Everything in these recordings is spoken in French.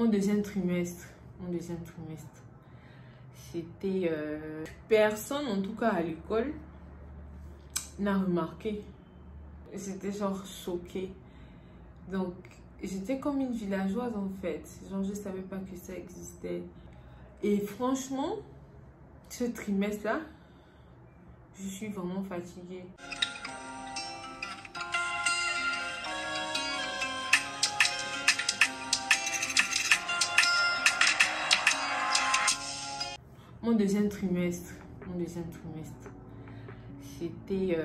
Mon deuxième trimestre, c'était... personne, en tout cas à l'école, n'a remarqué. J'étais genre choquée. Donc, j'étais comme une villageoise en fait. Genre, je ne savais pas que ça existait. Et franchement, ce trimestre-là, je suis vraiment fatiguée. Mon deuxième trimestre, c'était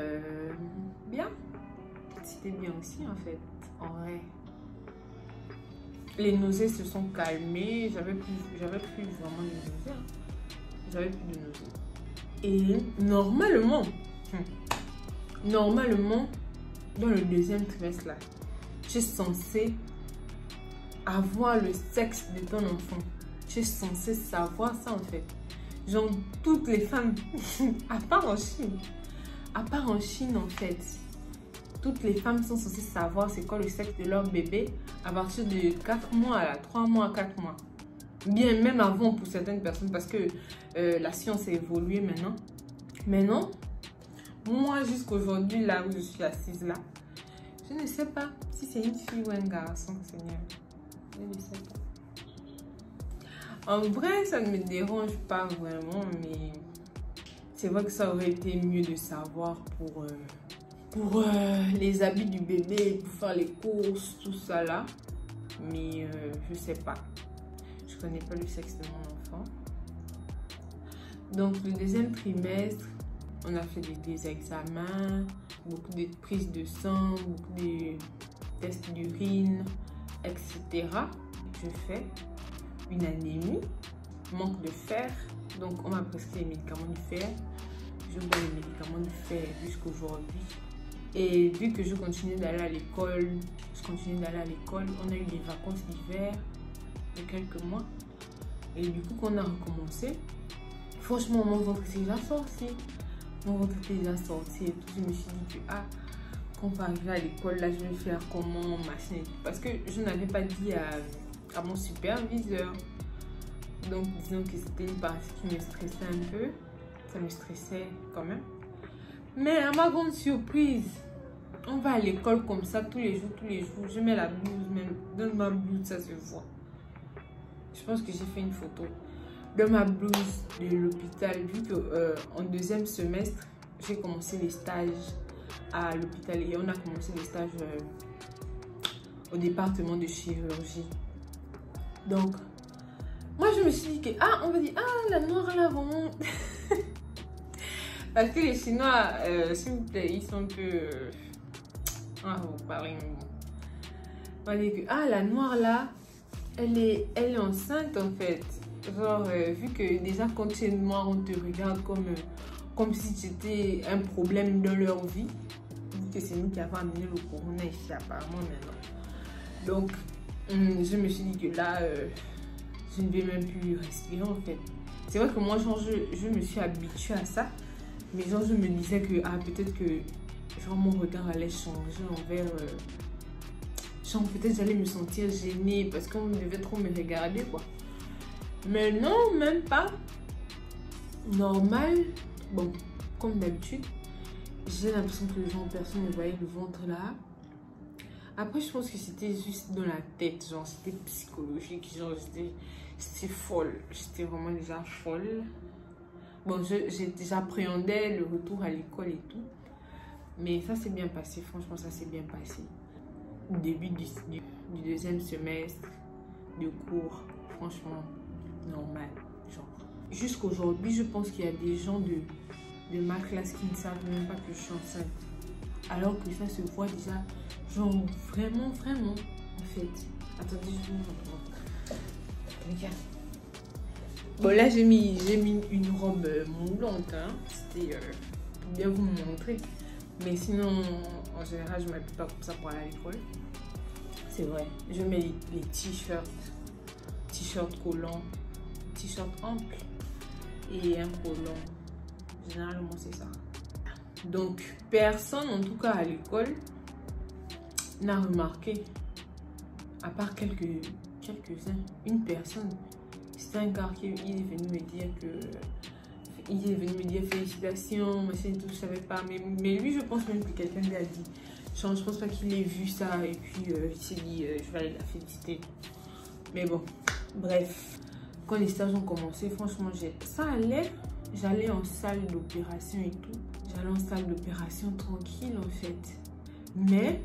bien. C'était bien aussi en fait, en vrai. Les nausées se sont calmées, j'avais plus vraiment de nausées. Hein. J'avais plus de nausées. Et normalement, dans le deuxième trimestre là, tu es censé avoir le sexe de ton enfant. Tu es censé savoir ça en fait. Genre toutes les femmes, à part en Chine en fait, toutes les femmes sont censées savoir c'est quoi le sexe de leur bébé à partir de 4 mois à 3 mois à 4 mois. Bien même avant pour certaines personnes parce que la science a évolué maintenant. Maintenant, moi jusqu'aujourd'hui là où je suis assise là, je ne sais pas si c'est une fille ou un garçon, Seigneur. Je ne sais pas. En vrai, ça ne me dérange pas vraiment, mais c'est vrai que ça aurait été mieux de savoir pour les habits du bébé, pour faire les courses, tout ça là. Mais je sais pas. Je connais pas le sexe de mon enfant. Donc le deuxième trimestre, on a fait des examens, beaucoup de prises de sang, beaucoup de tests d'urine, etc. Je fais une anémie, manque de fer, donc on m'a prescrit les médicaments du fer. Je bois les médicaments du fer jusqu'aujourd'hui. Et vu que je continue d'aller à l'école, on a eu des vacances d'hiver de quelques mois. Et du coup, quand on a recommencé, franchement, mon ventre s'est déjà sorti. Et tout. Je me suis dit que, quand on va arriver à l'école, là, je vais faire comment, machin. Parce que je n'avais pas dit à mon superviseur. Donc disons que c'était une partie qui me stressait un peu. Ça me stressait quand même. Mais à ma grande surprise, on va à l'école comme ça tous les jours. Je mets la blouse, même dans ma blouse, ça se voit. Je pense que j'ai fait une photo de ma blouse de l'hôpital. Vu que en deuxième semestre, j'ai commencé les stages à l'hôpital. Et on a commencé les stages au département de chirurgie. Donc, moi je me suis dit que, on va dire, la noire là, vraiment. Parce que les Chinois, s'il vous plaît, ils sont un peu. Vous parlez. On va dire que, la noire là, elle est enceinte en fait. Genre, vu que déjà quand tu es noire, on te regarde comme si c'était un problème dans leur vie. Vu que c'est nous qui avons amené le corona ici apparemment maintenant. Donc, je me suis dit que là, je ne vais même plus respirer en fait. C'est vrai que moi, genre, je me suis habituée à ça. Mais genre, je me disais que, peut-être que genre, mon regard allait changer envers... genre, peut-être j'allais me sentir gênée parce qu'on devait trop me regarder, quoi. Mais non, même pas. Normal. Bon, comme d'habitude, j'ai l'impression que genre, personne ne voyait le ventre là. Après, je pense que c'était juste dans la tête, genre, c'était psychologique, genre, j'étais folle, j'étais vraiment déjà folle. Bon, j'appréhendais le retour à l'école et tout, mais ça s'est bien passé, franchement, ça s'est bien passé. Début du deuxième semestre de cours, franchement, normal, genre. Jusqu'aujourd'hui, je pense qu'il y a des gens de ma classe qui ne savent même pas que je suis enceinte. Alors que ça se voit déjà, genre vraiment, en fait. Attendez, je vous montre. Regarde. Bon, là, j'ai mis une robe moulante, hein. C'était pour bien vous montrer. Mais sinon, en général, je ne m'habille pas comme ça pour aller à l'école. C'est vrai. Je mets les t-shirts collants, t-shirts amples et un collant. Généralement, c'est ça. Donc, personne, en tout cas à l'école, n'a remarqué, à part quelques quelques-uns, une personne. C'était un gars qui est venu me dire que... Il est venu me dire félicitations, machin et tout, je savais pas. Mais lui, je pense même que quelqu'un lui a dit. Genre, je pense pas qu'il ait vu ça et puis il s'est dit, je vais aller la féliciter. Mais bon, bref. Quand les stages ont commencé, franchement, ça allait. J'allais en salle d'opération et tout. J'allais en salle d'opération tranquille en fait. Mais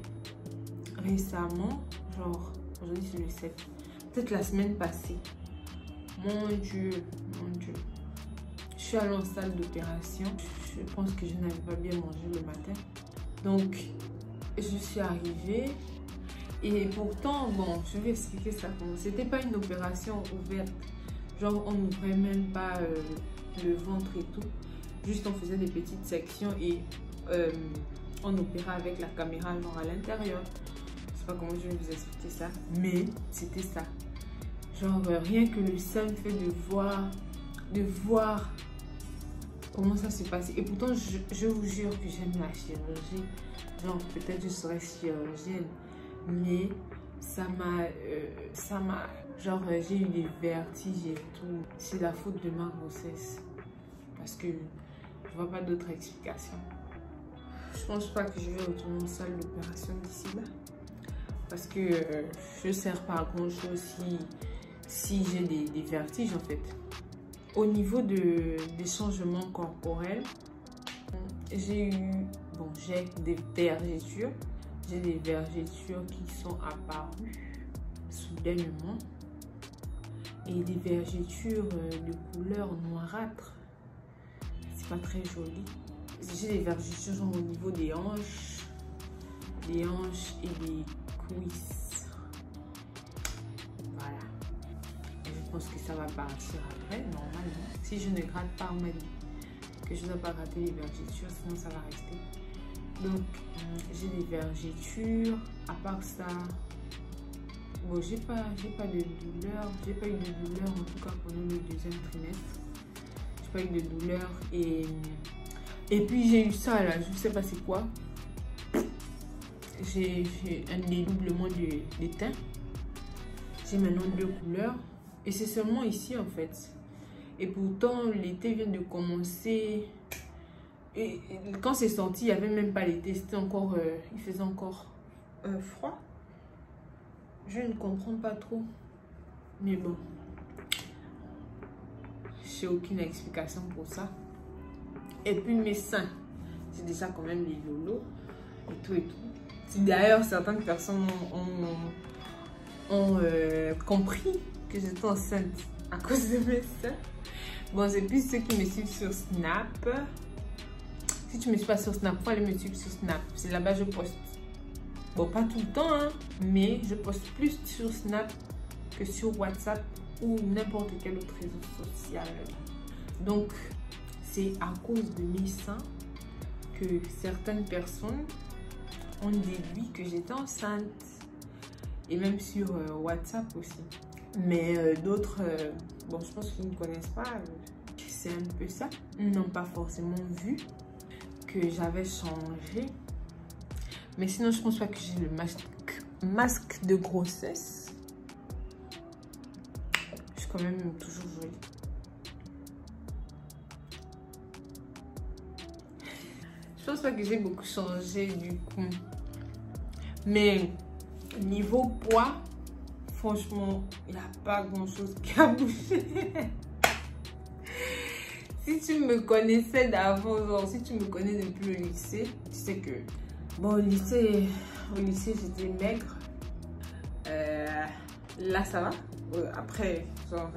récemment, genre, aujourd'hui c'est le 7, peut-être la semaine passée. Mon Dieu, mon Dieu. Je suis allée en salle d'opération. Je pense que je n'avais pas bien mangé le matin. Donc, je suis arrivée. Et pourtant, bon, je vais expliquer ça. C'était pas une opération ouverte. Genre, on n'ouvrait même pas le ventre et tout. Juste, on faisait des petites sections et on opérait avec la caméra genre à l'intérieur. Je sais pas comment je vais vous expliquer ça. Mais c'était ça. Genre, rien que le seul fait de voir comment ça se passe. Et pourtant, je vous jure que j'aime la chirurgie. Genre, peut-être je serais chirurgienne. Mais ça m'a... genre, j'ai eu des vertiges et tout. C'est la faute de ma grossesse. Parce que je vois pas d'autre explication. Je pense pas que je vais retourner en salle d'opération d'ici là. Parce que je ne sers pas à grand chose si j'ai des vertiges en fait. Au niveau des changements corporels, j'ai des vergetures. J'ai des vergetures qui sont apparues soudainement. Et des vergetures de couleur noirâtre. C'est pas très joli. J'ai des vergetures genre au niveau des hanches et des cuisses. Voilà. Et je pense que ça va partir après, normalement. Si je ne gratte pas, on m'a dit que je ne dois pas gratter les vergetures, sinon ça va rester. Donc, j'ai des vergetures. À part ça, bon, j'ai pas de douleur. J'ai pas eu de douleur en tout cas pendant le deuxième trimestre. J'ai pas eu de douleur et puis j'ai eu ça là, je sais pas c'est quoi. J'ai un dédoublement de teint. J'ai maintenant 2 couleurs. Et c'est seulement ici en fait. Et pourtant l'été vient de commencer. Et quand c'est sorti, il n'y avait même pas l'été. C'était encore... il faisait encore froid. Je ne comprends pas trop. Mais bon. J'ai aucune explication pour ça. Et puis mes seins, c'est déjà quand même les lolos et tout et tout. Si d'ailleurs certaines personnes ont compris que j'étais enceinte à cause de mes seins. Bon, c'est plus ceux qui me suivent sur Snap. Si tu ne me suis pas sur Snap, faut aller me suivre sur Snap. C'est là-bas que je poste. Bon, pas tout le temps, hein, mais je poste plus sur Snap que sur WhatsApp ou n'importe quel autre réseau social. Donc, c'est à cause de mes seins que certaines personnes ont déduit que j'étais enceinte. Et même sur WhatsApp aussi. Mais d'autres, bon, je pense qu'ils ne connaissent pas. C'est un peu ça. Ils n'ont pas forcément vu que j'avais changé. Mais sinon, je pense pas que j'ai le masque de grossesse. Je suis quand même toujours jolie. Je pense pas que j'ai beaucoup changé du coup. Mais niveau poids, franchement, il n'y a pas grand chose qui a bougé. Si tu me connaissais d'avant, genre si tu me connais depuis le lycée, tu sais que bon, au lycée j'étais maigre. Là ça va. Après, genre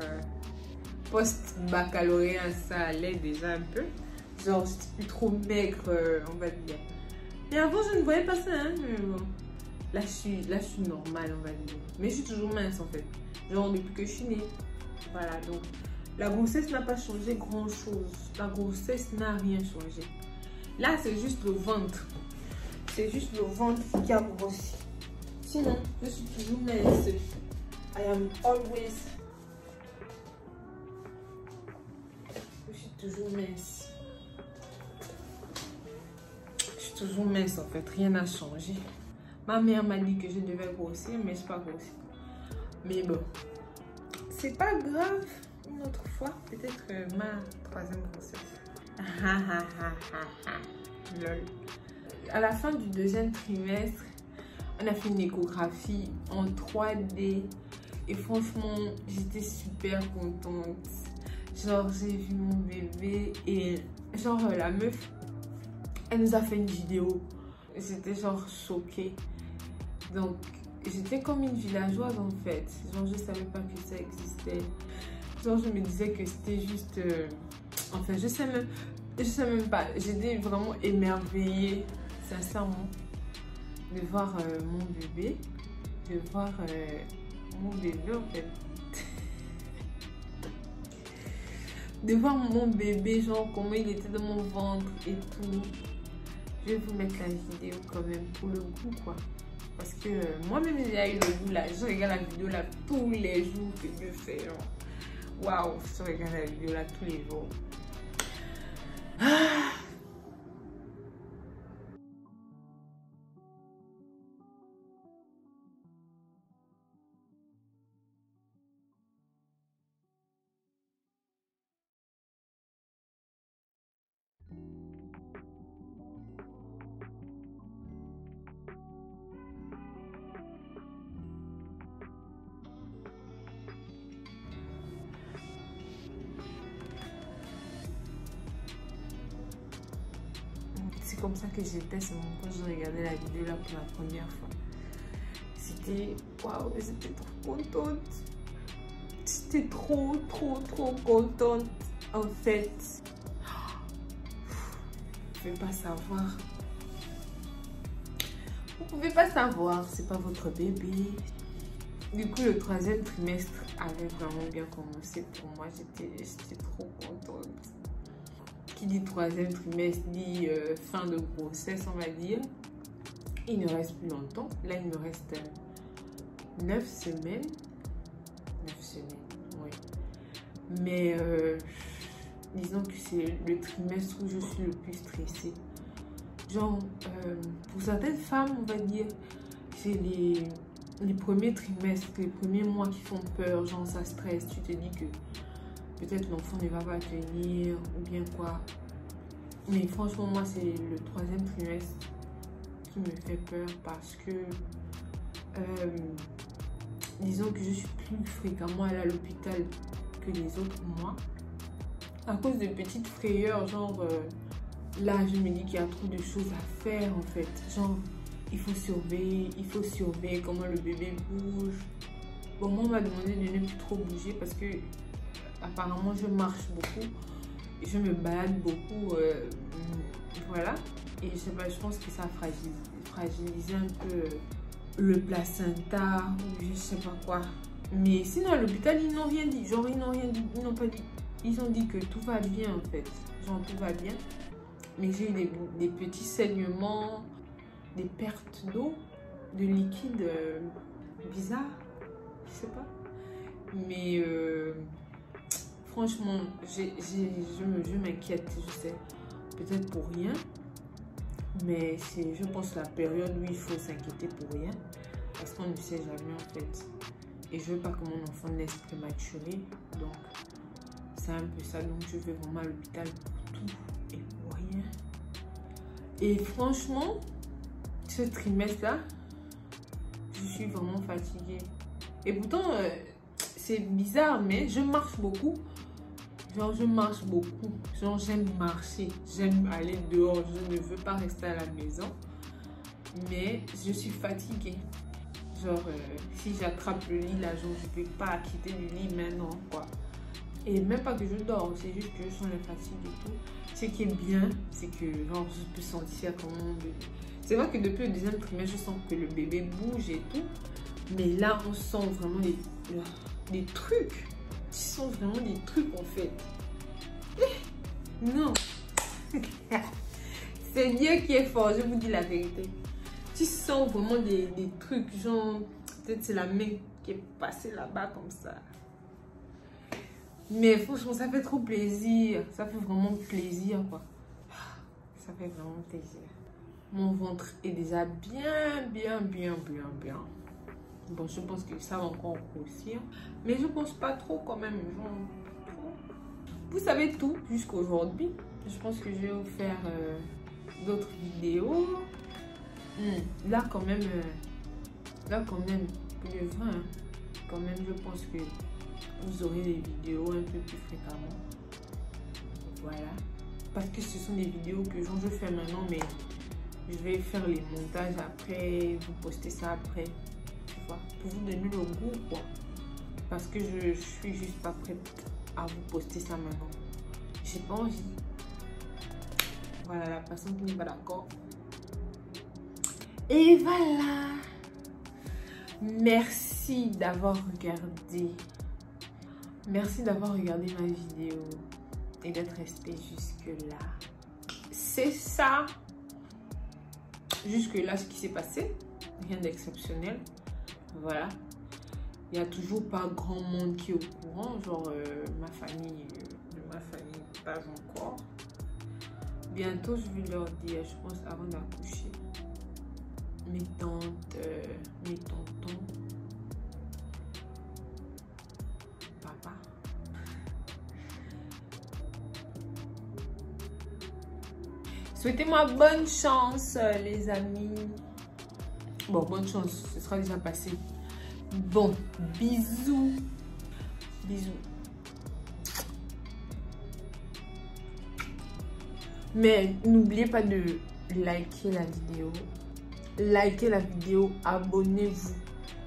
post-baccalauréat, ça allait déjà un peu. Genre j'étais plus trop maigre, on va dire. Et avant je ne voyais pas ça, hein, mais bon. Là je suis normale, on va dire. Mais je suis toujours mince en fait. Genre depuis que je suis née. Voilà, donc la grossesse n'a pas changé grand chose. La grossesse n'a rien changé. Là c'est juste le ventre. C'est juste le ventre qui a grossi. Sinon, je suis toujours mince. I am always. Je suis toujours mince. Je suis toujours mince en fait. Rien n'a changé. Ma mère m'a dit que je devais grossir, mais je n'ai pas grossi. Mais bon, c'est pas grave. Une autre fois, peut-être ma troisième grossesse. Lol. À la fin du deuxième trimestre, on a fait une échographie en 3D. Et franchement, j'étais super contente. Genre, j'ai vu mon bébé et genre, la meuf, elle nous a fait une vidéo. J'étais genre choquée. Donc, j'étais comme une villageoise en fait. Genre, je savais pas que ça existait. Genre, je me disais que c'était juste... Enfin, je sais même pas. J'étais vraiment émerveillée, sincèrement, de voir mon bébé. De voir mon bébé en fait. De voir mon bébé, genre comment il était dans mon ventre et tout. Je vais vous mettre la vidéo quand même pour le goût quoi. Parce que moi-même j'ai eu le goût là. Je regarde la vidéo là tous les jours que Dieu fait. Waouh, je regarde la vidéo là tous les jours. Ah. C'est comme ça que j'étais quand je regardais la vidéo là pour la première fois. C'était waouh, j'étais trop contente. J'étais trop contente en fait. Vous pouvez pas savoir. Vous pouvez pas savoir, c'est pas votre bébé. Du coup, le troisième trimestre avait vraiment bien commencé pour moi. J'étais trop contente. Qui dit troisième trimestre dit fin de grossesse, on va dire. Il ne reste plus longtemps. Là, il me reste 9 semaines. 9 semaines, oui. Mais disons que c'est le trimestre où je suis le plus stressée. Genre, pour certaines femmes, on va dire, c'est les premiers trimestres, les premiers mois qui font peur. Genre, ça stresse. Tu te dis que peut-être l'enfant ne va pas tenir ou bien quoi. Mais franchement, moi, c'est le troisième trimestre qui me fait peur parce que disons que je suis plus fréquemment allée à l'hôpital que les autres mois à cause de petites frayeurs. Genre, là, je me dis qu'il y a trop de choses à faire en fait. Genre, il faut surveiller comment le bébé bouge. Bon, moi, on m'a demandé de ne plus trop bouger parce que apparemment, je marche beaucoup. Je me balade beaucoup, voilà. Et je sais pas, je pense que ça a fragilisé un peu le placenta ou je sais pas quoi. Mais sinon, à l'hôpital, ils n'ont rien dit. Genre, ils n'ont rien dit, ils n'ont pas dit. Ils ont dit que tout va bien en fait. Genre, tout va bien. Mais j'ai eu des petits saignements, des pertes d'eau, de liquide bizarre. Je sais pas. Mais franchement, je m'inquiète, je sais. Peut-être pour rien. Mais c'est, je pense, la période où il faut s'inquiéter pour rien. Parce qu'on ne sait jamais en fait. Et je veux pas que mon enfant naisse prématuré. Donc, c'est un peu ça. Donc, je vais vraiment à l'hôpital pour tout et pour rien. Et franchement, ce trimestre-là, je suis vraiment fatiguée. Et pourtant, c'est bizarre, mais je marche beaucoup. Genre, je marche beaucoup. Genre, j'aime marcher. J'aime aller dehors. Je ne veux pas rester à la maison. Mais je suis fatiguée. Genre, si j'attrape le lit, là, genre, je ne peux pas quitter le lit maintenant, quoi. Et même pas que je dors. C'est juste que je sens la fatigue et tout. Ce qui est bien, c'est que, genre, je peux sentir comment... C'est vrai que depuis le deuxième trimestre, je sens que le bébé bouge et tout. Mais là, on sent vraiment des trucs. Tu sens vraiment des trucs en fait. Non. C'est Dieu qui est fort, je vous dis la vérité. Tu sens vraiment des trucs, genre, peut-être c'est la main qui est passée là-bas comme ça. Mais franchement, ça fait trop plaisir. Ça fait vraiment plaisir, quoi. Ça fait vraiment plaisir. Mon ventre est déjà bien. Bon, je pense que ça va encore grossir. Mais je pense pas trop quand même. Vous savez tout jusqu'à aujourd'hui. Je pense que je vais vous faire d'autres vidéos. Là quand même, pour le vrai, hein, quand même, je pense que vous aurez des vidéos un peu plus fréquemment. Voilà. Parce que ce sont des vidéos que je fais maintenant, mais je vais faire les montages après, vous poster ça après. Tu vois, pour vous donner le goût, quoi. Parce que je suis juste pas prête à vous poster ça maintenant. J'ai pas envie. Voilà, la personne qui n'est pas d'accord. Et voilà. Merci d'avoir regardé. Merci d'avoir regardé ma vidéo et d'être resté jusque-là. C'est ça. Jusque-là, ce qui s'est passé. Rien d'exceptionnel. Voilà. Il n'y a toujours pas grand monde qui est au courant. Genre, ma famille, pas encore. Bientôt, je vais leur dire, je pense, avant d'accoucher. Mes tantes, mes tontons, papa. Souhaitez-moi bonne chance, les amis. Bon, bonne chance, ce sera déjà passé. Bon, bisous. Bisous. Mais n'oubliez pas de liker la vidéo. Likez la vidéo, abonnez-vous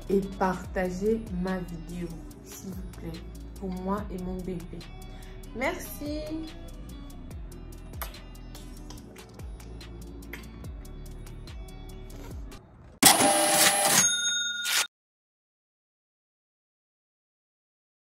et partagez ma vidéo, s'il vous plaît, pour moi et mon bébé. Merci.